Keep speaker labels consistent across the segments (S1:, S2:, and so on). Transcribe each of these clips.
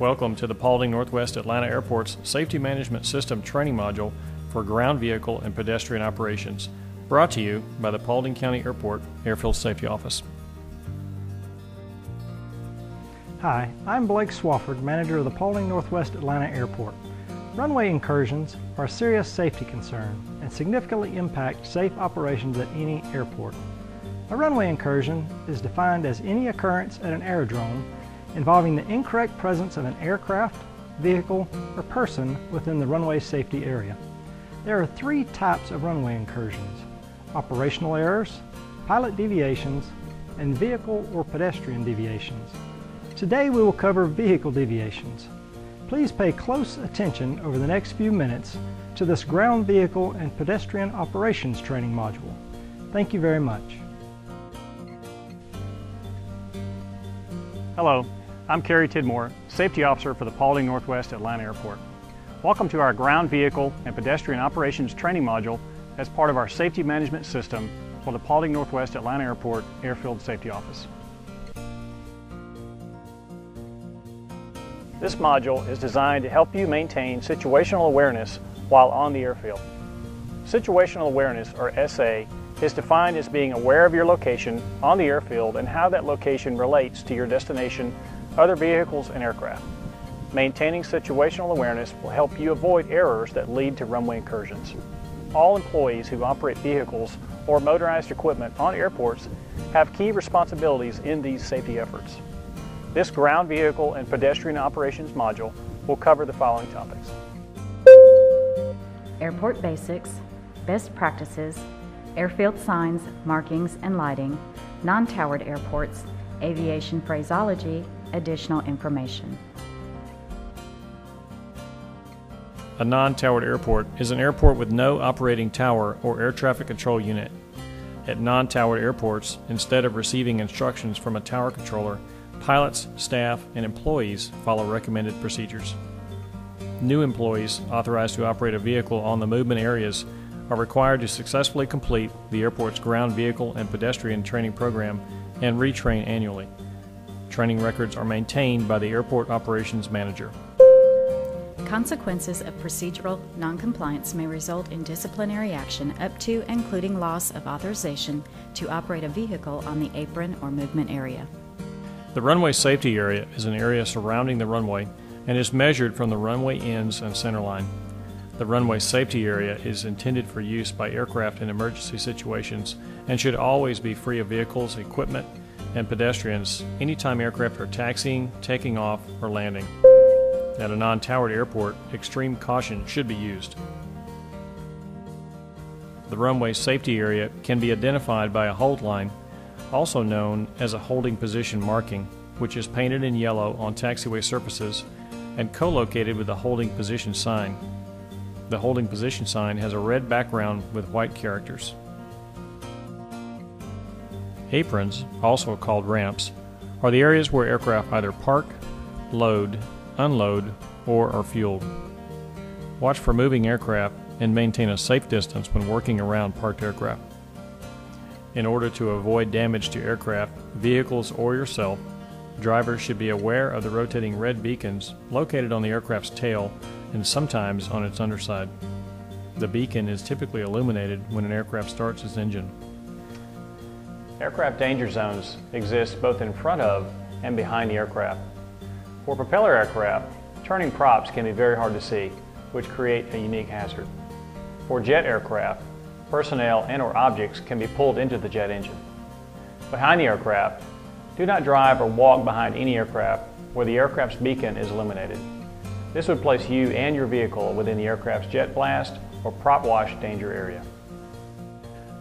S1: Welcome to the Paulding Northwest Atlanta Airport's Safety Management System Training Module for Ground Vehicle and Pedestrian Operations, brought to you by the Paulding County Airport Airfield Safety Office.
S2: Hi, I'm Blake Swafford, manager of the Paulding Northwest Atlanta Airport. Runway incursions are a serious safety concern and significantly impact safe operations at any airport. A runway incursion is defined as any occurrence at an aerodrome involving the incorrect presence of an aircraft, vehicle, or person within the runway safety area. There are three types of runway incursions: operational errors, pilot deviations, and vehicle or pedestrian deviations. Today we will cover vehicle deviations. Please pay close attention over the next few minutes to this ground vehicle and pedestrian operations training module. Thank you very much.
S3: Hello, I'm Kerry Tidmore, Safety Officer for the Paulding Northwest Atlanta Airport. Welcome to our Ground Vehicle and Pedestrian Operations Training Module as part of our Safety Management System for the Paulding Northwest Atlanta Airport Airfield Safety Office. This module is designed to help you maintain situational awareness while on the airfield. Situational awareness, or SA, is defined as being aware of your location on the airfield and how that location relates to your destination, other vehicles, and aircraft. Maintaining situational awareness will help you avoid errors that lead to runway incursions. All employees who operate vehicles or motorized equipment on airports have key responsibilities in these safety efforts. This ground vehicle and pedestrian operations module will cover the following topics:
S4: airport basics, best practices, airfield signs, markings, and lighting, non-towered airports, aviation phraseology, additional information.
S1: A non-towered airport is an airport with no operating tower or air traffic control unit. At non-towered airports, instead of receiving instructions from a tower controller, pilots, staff, and employees follow recommended procedures. New employees authorized to operate a vehicle on the movement areas are required to successfully complete the airport's ground vehicle and pedestrian training program and retrain annually. Training records are maintained by the airport operations manager.
S4: Consequences of procedural noncompliance may result in disciplinary action up to and including loss of authorization to operate a vehicle on the apron or movement area.
S1: The runway safety area is an area surrounding the runway and is measured from the runway ends and centerline. The runway safety area is intended for use by aircraft in emergency situations and should always be free of vehicles, equipment, and pedestrians anytime aircraft are taxiing, taking off, or landing. At a non-towered airport, extreme caution should be used. The runway safety area can be identified by a hold line, also known as a holding position marking, which is painted in yellow on taxiway surfaces and co-located with the holding position sign. The holding position sign has a red background with white characters. Aprons, also called ramps, are the areas where aircraft either park, load, unload, or are fueled. Watch for moving aircraft and maintain a safe distance when working around parked aircraft. In order to avoid damage to aircraft, vehicles, or yourself, drivers should be aware of the rotating red beacons located on the aircraft's tail and sometimes on its underside. The beacon is typically illuminated when an aircraft starts its engine.
S3: Aircraft danger zones exist both in front of and behind the aircraft. For propeller aircraft, turning props can be very hard to see, which create a unique hazard. For jet aircraft, personnel and/or objects can be pulled into the jet engine. Behind the aircraft, do not drive or walk behind any aircraft where the aircraft's beacon is illuminated. This would place you and your vehicle within the aircraft's jet blast or prop wash danger area.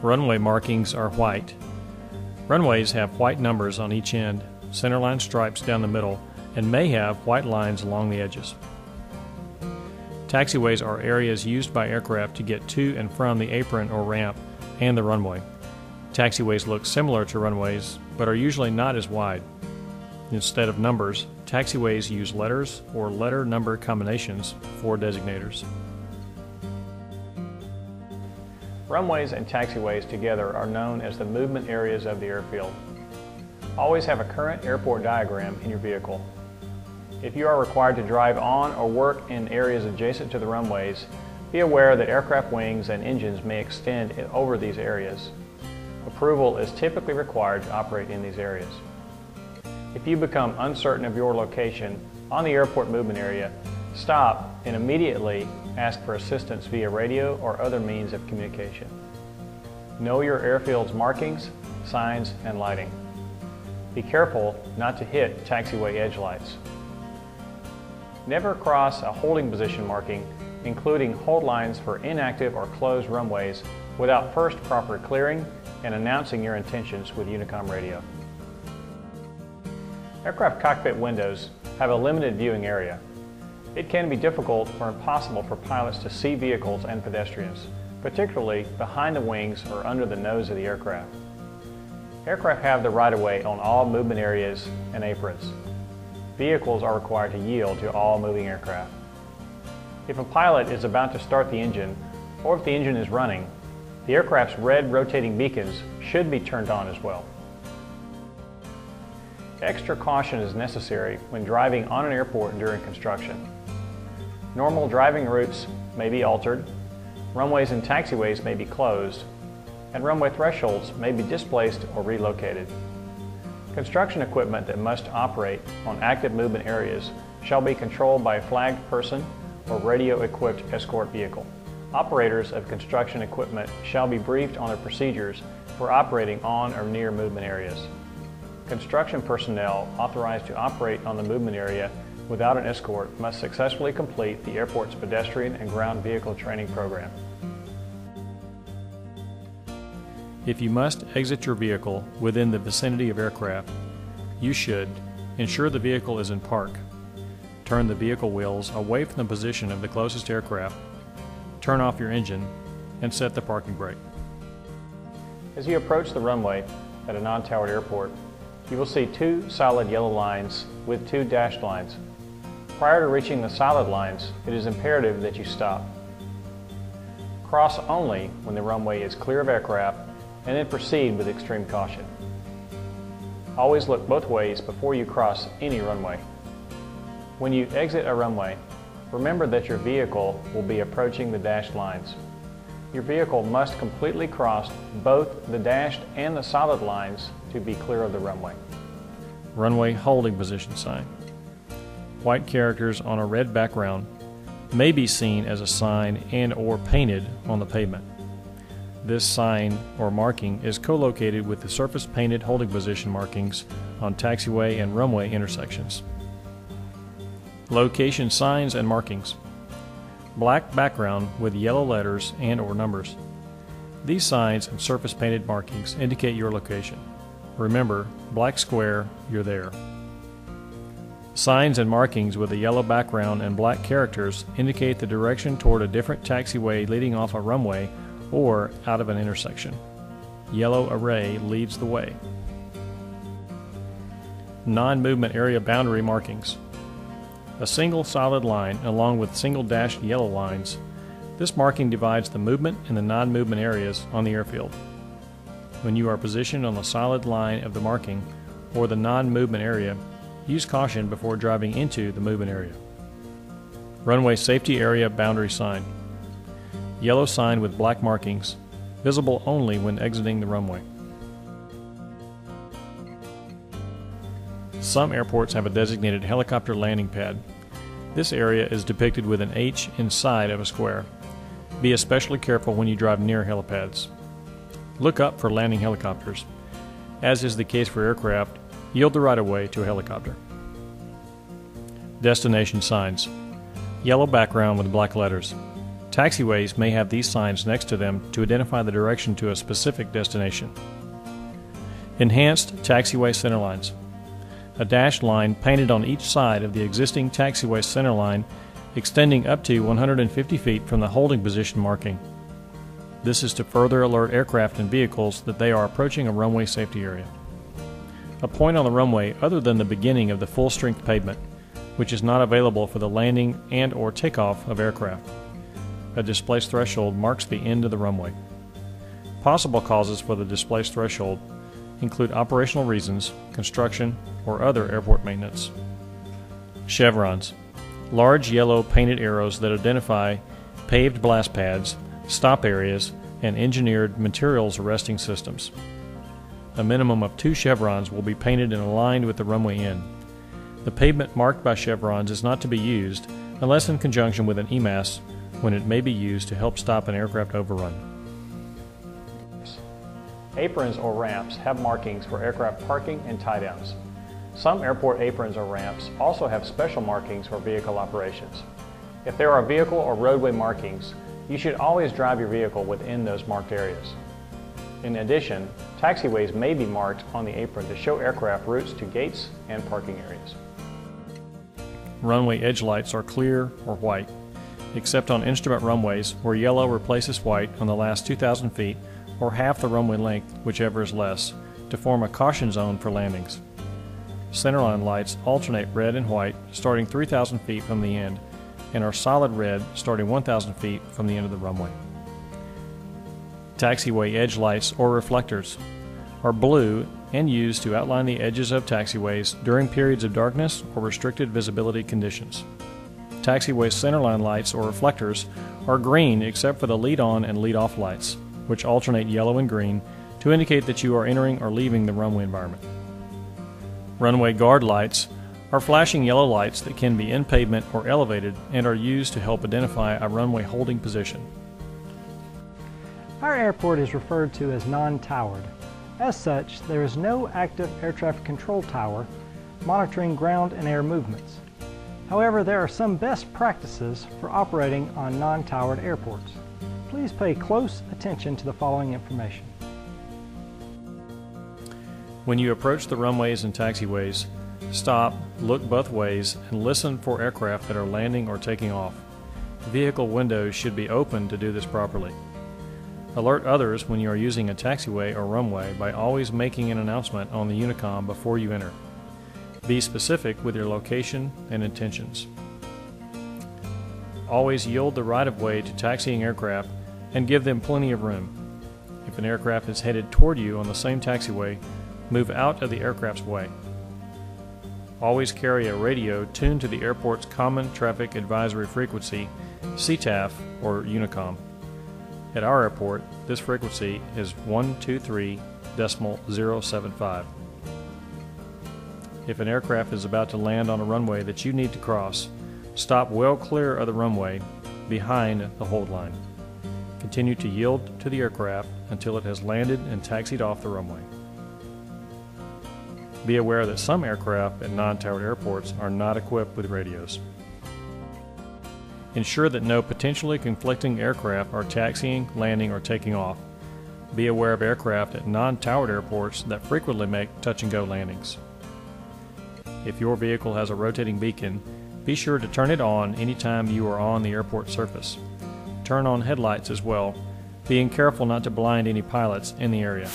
S1: Runway markings are white. Runways have white numbers on each end, centerline stripes down the middle, and may have white lines along the edges. Taxiways are areas used by aircraft to get to and from the apron or ramp and the runway. Taxiways look similar to runways, but are usually not as wide. Instead of numbers, taxiways use letters or letter-number combinations for designators.
S3: Runways and taxiways together are known as the movement areas of the airfield. Always have a current airport diagram in your vehicle. If you are required to drive on or work in areas adjacent to the runways, be aware that aircraft wings and engines may extend over these areas. Approval is typically required to operate in these areas. If you become uncertain of your location on the airport movement area, stop and immediately ask for assistance via radio or other means of communication. Know your airfield's markings, signs, and lighting. Be careful not to hit taxiway edge lights. Never cross a holding position marking, including hold lines for inactive or closed runways, without first proper clearing and announcing your intentions with Unicom radio. Aircraft cockpit windows have a limited viewing area. It can be difficult or impossible for pilots to see vehicles and pedestrians, particularly behind the wings or under the nose of the aircraft. Aircraft have the right-of-way on all movement areas and aprons. Vehicles are required to yield to all moving aircraft. If a pilot is about to start the engine, or if the engine is running, the aircraft's red rotating beacons should be turned on as well. Extra caution is necessary when driving on an airport during construction. Normal driving routes may be altered, runways and taxiways may be closed, and runway thresholds may be displaced or relocated. Construction equipment that must operate on active movement areas shall be controlled by a flagged person or radio-equipped escort vehicle. Operators of construction equipment shall be briefed on their procedures for operating on or near movement areas. Construction personnel authorized to operate on the movement area without an escort must successfully complete the airport's pedestrian and ground vehicle training program.
S1: If you must exit your vehicle within the vicinity of aircraft, you should ensure the vehicle is in park, turn the vehicle wheels away from the position of the closest aircraft, turn off your engine, and set the parking brake.
S3: As you approach the runway at a non-towered airport, you will see two solid yellow lines with two dashed lines. Prior to reaching the solid lines, it is imperative that you stop. Cross only when the runway is clear of aircraft, and then proceed with extreme caution. Always look both ways before you cross any runway. When you exit a runway, remember that your vehicle will be approaching the dashed lines. Your vehicle must completely cross both the dashed and the solid lines to be clear of the runway.
S1: Runway holding position sign. White characters on a red background may be seen as a sign and/or painted on the pavement. This sign or marking is co-located with the surface painted holding position markings on taxiway and runway intersections. Location signs and markings. Black background with yellow letters and/or numbers. These signs and surface painted markings indicate your location. Remember, black square, you're there. Signs and markings with a yellow background and black characters indicate the direction toward a different taxiway leading off a runway or out of an intersection. Yellow array leads the way. Non-movement area boundary markings. A single solid line along with single dashed yellow lines. This marking divides the movement and the non-movement areas on the airfield. When you are positioned on the solid line of the marking or the non-movement area, use caution before driving into the movement area. Runway safety area boundary sign. Yellow sign with black markings, visible only when exiting the runway. Some airports have a designated helicopter landing pad. This area is depicted with an H inside of a square. Be especially careful when you drive near helipads. Look up for landing helicopters. As is the case for aircraft, yield the right-of-way to a helicopter. Destination signs. Yellow background with black letters. Taxiways may have these signs next to them to identify the direction to a specific destination. Enhanced taxiway centerlines. A dashed line painted on each side of the existing taxiway centerline extending up to 150 feet from the holding position marking. This is to further alert aircraft and vehicles that they are approaching a runway safety area. A point on the runway other than the beginning of the full-strength pavement, which is not available for the landing and/or takeoff of aircraft. A displaced threshold marks the end of the runway. Possible causes for the displaced threshold include operational reasons, construction, or other airport maintenance. Chevrons. Large yellow painted arrows that identify paved blast pads, stop areas, and engineered materials arresting systems. A minimum of 2 chevrons will be painted and aligned with the runway end. The pavement marked by chevrons is not to be used unless in conjunction with an EMAS, when it may be used to help stop an aircraft overrun.
S3: Aprons or ramps have markings for aircraft parking and tie-downs. Some airport aprons or ramps also have special markings for vehicle operations. If there are vehicle or roadway markings, you should always drive your vehicle within those marked areas. In addition, taxiways may be marked on the apron to show aircraft routes to gates and parking areas.
S1: Runway edge lights are clear or white, except on instrument runways where yellow replaces white on the last 2,000 feet or half the runway length, whichever is less, to form a caution zone for landings. Centerline lights alternate red and white starting 3,000 feet from the end and are solid red starting 1,000 feet from the end of the runway. Taxiway edge lights or reflectors are blue and used to outline the edges of taxiways during periods of darkness or restricted visibility conditions. Taxiway centerline lights or reflectors are green except for the lead-on and lead-off lights, which alternate yellow and green to indicate that you are entering or leaving the runway environment. Runway guard lights are flashing yellow lights that can be in pavement or elevated and are used to help identify a runway holding position.
S2: Our airport is referred to as non-towered. As such, there is no active air traffic control tower monitoring ground and air movements. However, there are some best practices for operating on non-towered airports. Please pay close attention to the following information.
S1: When you approach the runways and taxiways, stop, look both ways, and listen for aircraft that are landing or taking off. Vehicle windows should be open to do this properly. Alert others when you are using a taxiway or runway by always making an announcement on the Unicom before you enter. Be specific with your location and intentions. Always yield the right-of-way to taxiing aircraft and give them plenty of room. If an aircraft is headed toward you on the same taxiway, move out of the aircraft's way. Always carry a radio tuned to the airport's Common Traffic Advisory Frequency, CTAF or Unicom. At our airport, this frequency is 123.075. If an aircraft is about to land on a runway that you need to cross, stop well clear of the runway behind the hold line. Continue to yield to the aircraft until it has landed and taxied off the runway. Be aware that some aircraft at non-towered airports are not equipped with radios. Ensure that no potentially conflicting aircraft are taxiing, landing, or taking off. Be aware of aircraft at non-towered airports that frequently make touch-and-go landings. If your vehicle has a rotating beacon, be sure to turn it on anytime you are on the airport surface. Turn on headlights as well, being careful not to blind any pilots in the area.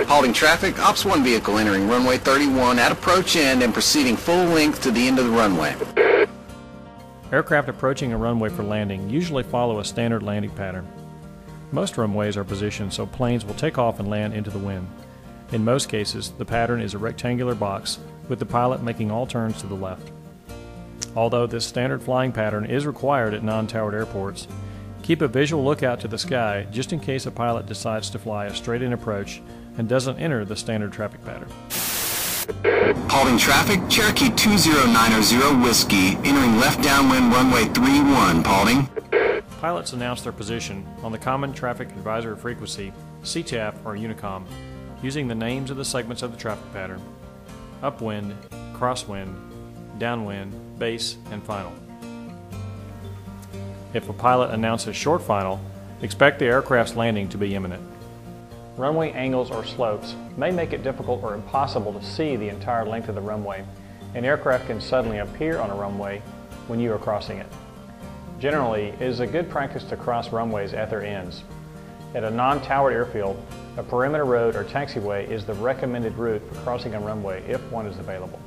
S5: Halting traffic, Ops 1 vehicle entering runway 31 at approach end and proceeding full length to the end of the runway.
S1: Aircraft approaching a runway for landing usually follow a standard landing pattern. Most runways are positioned so planes will take off and land into the wind. In most cases, the pattern is a rectangular box with the pilot making all turns to the left. Although this standard flying pattern is required at non-towered airports, keep a visual lookout to the sky just in case a pilot decides to fly a straight-in approach and doesn't enter the standard traffic pattern.
S5: Halting traffic, Cherokee 2090 Whiskey, entering left downwind runway 31, halting.
S1: Pilots announce their position on the Common Traffic Advisory Frequency, CTAF or Unicom, using the names of the segments of the traffic pattern: upwind, crosswind, downwind, base, and final. If a pilot announces short final, expect the aircraft's landing to be imminent.
S3: Runway angles or slopes may make it difficult or impossible to see the entire length of the runway. An aircraft can suddenly appear on a runway when you are crossing it. Generally, it is a good practice to cross runways at their ends. At a non-towered airfield, a perimeter road or taxiway is the recommended route for crossing a runway if one is available.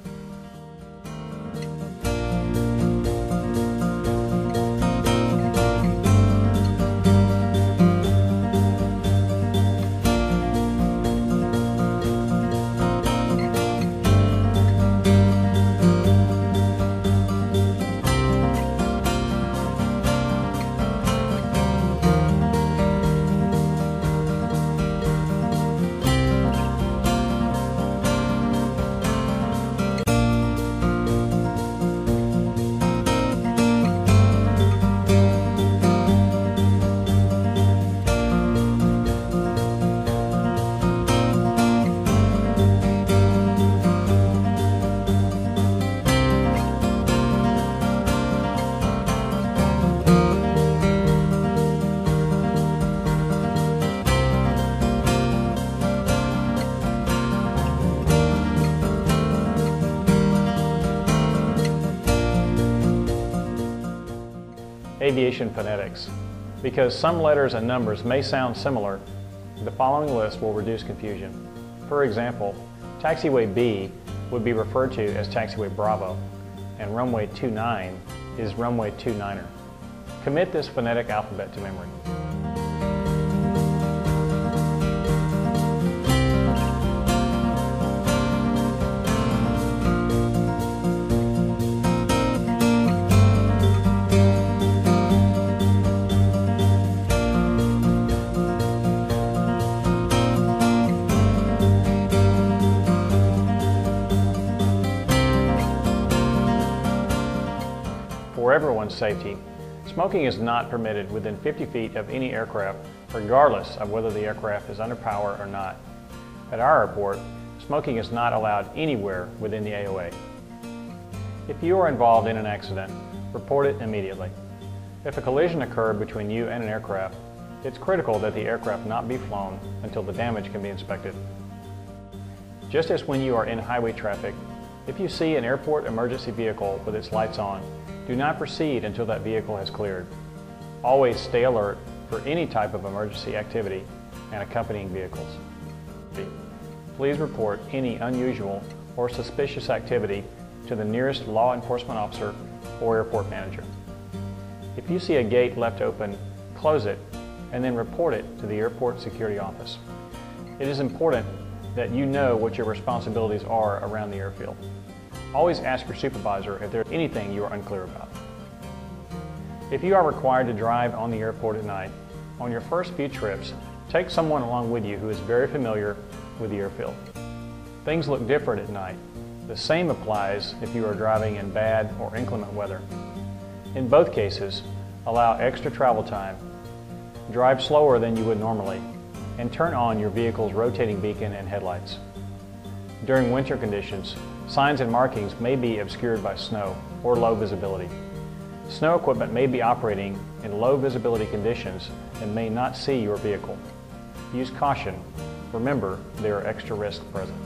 S3: aviation phonetics. Because some letters and numbers may sound similar, the following list will reduce confusion. For example, taxiway B would be referred to as taxiway Bravo, and runway 29 is runway 29er. Commit this phonetic alphabet to memory. For everyone's safety, smoking is not permitted within 50 feet of any aircraft, regardless of whether the aircraft is under power or not. At our airport, smoking is not allowed anywhere within the AOA. If you are involved in an accident, report it immediately. If a collision occurred between you and an aircraft, it's critical that the aircraft not be flown until the damage can be inspected. Just as when you are in highway traffic, if you see an airport emergency vehicle with its lights on, do not proceed until that vehicle has cleared. Always stay alert for any type of emergency activity and accompanying vehicles. Please report any unusual or suspicious activity to the nearest law enforcement officer or airport manager. If you see a gate left open, close it and then report it to the airport security office. It is important that you know what your responsibilities are around the airfield. Always ask your supervisor if there's anything you are unclear about. If you are required to drive on the airport at night, on your first few trips, take someone along with you who is very familiar with the airfield. Things look different at night. The same applies if you are driving in bad or inclement weather. In both cases, allow extra travel time, drive slower than you would normally, and turn on your vehicle's rotating beacon and headlights. During winter conditions, signs and markings may be obscured by snow or low visibility. Snow equipment may be operating in low visibility conditions and may not see your vehicle. Use caution. Remember, there are extra risks present.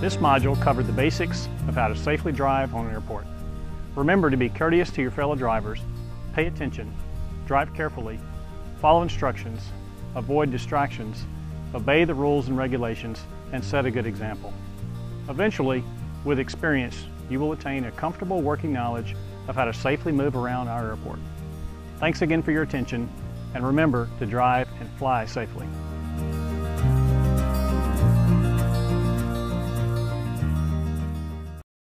S3: This module covered the basics of how to safely drive on an airport. Remember to be courteous to your fellow drivers, pay attention, drive carefully, follow instructions, avoid distractions, obey the rules and regulations, and set a good example. Eventually, with experience, you will attain a comfortable working knowledge of how to safely move around our airport. Thanks again for your attention, and remember to drive and fly safely.